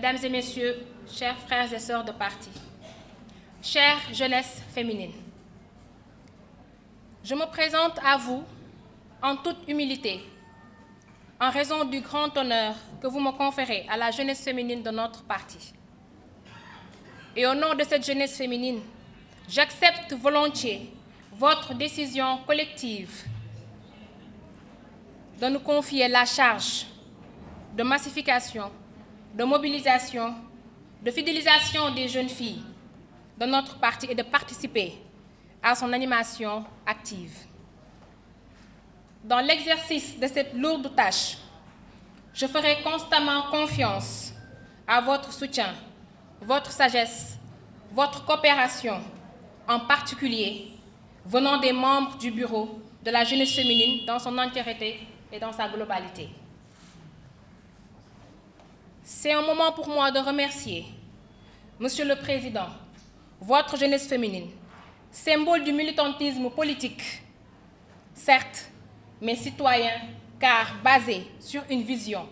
Mesdames et Messieurs, chers frères et sœurs de parti, chère jeunesse féminine, je me présente à vous en toute humilité, en raison du grand honneur que vous me conférez à la jeunesse féminine de notre parti. Et au nom de cette jeunesse féminine, j'accepte volontiers votre décision collective de nous confier la charge de massification, de mobilisation, de fidélisation des jeunes filles de notre parti et de participer à son animation active. Dans l'exercice de cette lourde tâche, je ferai constamment confiance à votre soutien, votre sagesse, votre coopération, en particulier venant des membres du bureau de la jeunesse féminine dans son entièreté et dans sa globalité. C'est un moment pour moi de remercier, Monsieur le Président, votre jeunesse féminine, symbole du militantisme politique, certes, mais citoyen, car basé sur une vision,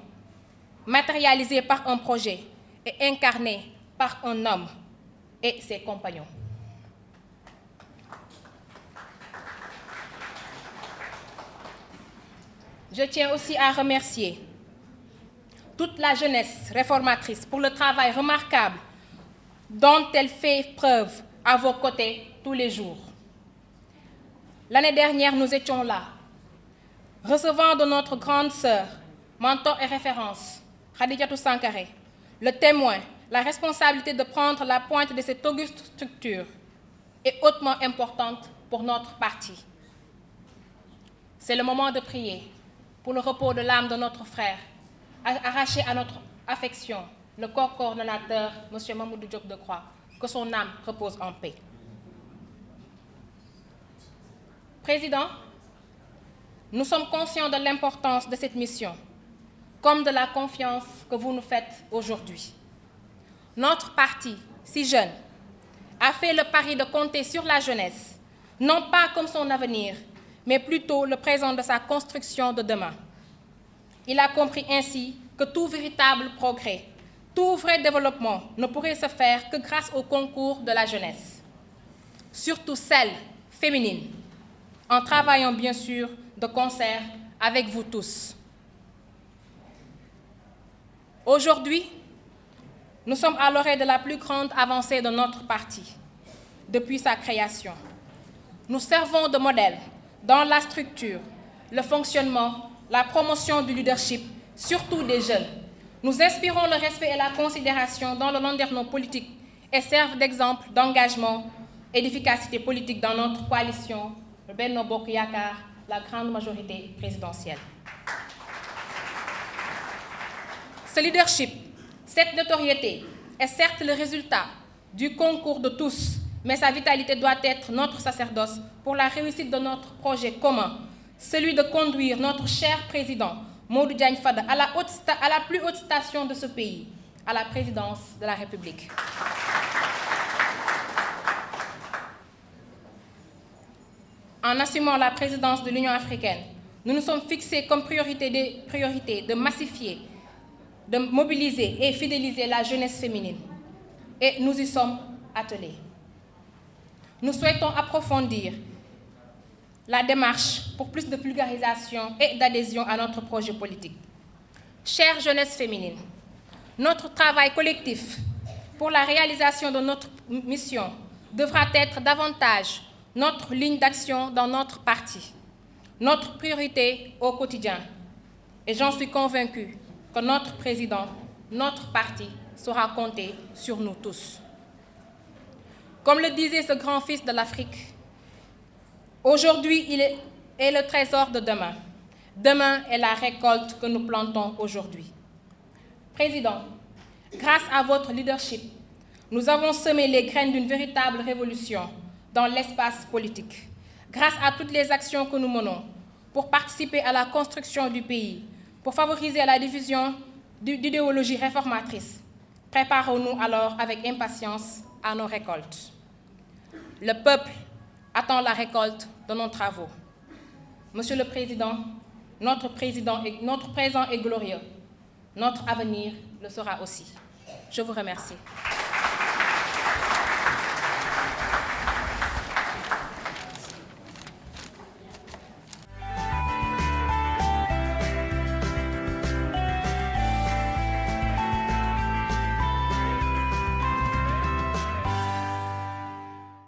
matérialisée par un projet et incarnée par un homme et ses compagnons. Je tiens aussi à remercier toute la jeunesse réformatrice pour le travail remarquable dont elle fait preuve à vos côtés tous les jours. L'année dernière, nous étions là, recevant de notre grande sœur, mentor et référence, Khadijatou Sankaré, le témoin, la responsabilité de prendre la pointe de cette auguste structure est hautement importante pour notre parti. C'est le moment de prier pour le repos de l'âme de notre frère, arraché à notre affection, le corps coordonnateur, M. Mamoudou Diop Decroix, que son âme repose en paix. Président, nous sommes conscients de l'importance de cette mission, comme de la confiance que vous nous faites aujourd'hui. Notre parti, si jeune, a fait le pari de compter sur la jeunesse, non pas comme son avenir, mais plutôt le présent de sa construction de demain. Il a compris ainsi que tout véritable progrès, tout vrai développement ne pourrait se faire que grâce au concours de la jeunesse, surtout celle féminine, en travaillant bien sûr de concert avec vous tous. Aujourd'hui, nous sommes à l'orée de la plus grande avancée de notre parti depuis sa création. Nous servons de modèle dans la structure, le fonctionnement, la promotion du leadership, surtout des jeunes. Nous inspirons le respect et la considération dans le landerneau politique et servent d'exemple d'engagement et d'efficacité politique dans notre coalition, le Benno Bokk Yakaar, la grande majorité présidentielle. Ce leadership, cette notoriété est certes le résultat du concours de tous, mais sa vitalité doit être notre sacerdoce pour la réussite de notre projet commun, celui de conduire notre cher président Mamadou Diagne Fada à la plus haute station de ce pays, à la présidence de la République. En assumant la présidence de l'Union africaine, nous nous sommes fixés comme priorité de massifier, de mobiliser et fidéliser la jeunesse féminine. Et nous y sommes attelés. Nous souhaitons approfondir la démarche pour plus de vulgarisation et d'adhésion à notre projet politique. Chère jeunesse féminine, notre travail collectif pour la réalisation de notre mission devra être davantage notre ligne d'action dans notre parti, notre priorité au quotidien. Et j'en suis convaincue que notre président, notre parti, saura compter sur nous tous. Comme le disait ce grand fils de l'Afrique, aujourd'hui, il est le trésor de demain. Demain est la récolte que nous plantons aujourd'hui. Président, grâce à votre leadership, nous avons semé les graines d'une véritable révolution dans l'espace politique. Grâce à toutes les actions que nous menons pour participer à la construction du pays, pour favoriser la diffusion d'idéologies réformatrices, préparons-nous alors avec impatience à nos récoltes. Le peuple attend la récolte de nos travaux. Monsieur le Président, notre présent est glorieux. Notre avenir le sera aussi. Je vous remercie.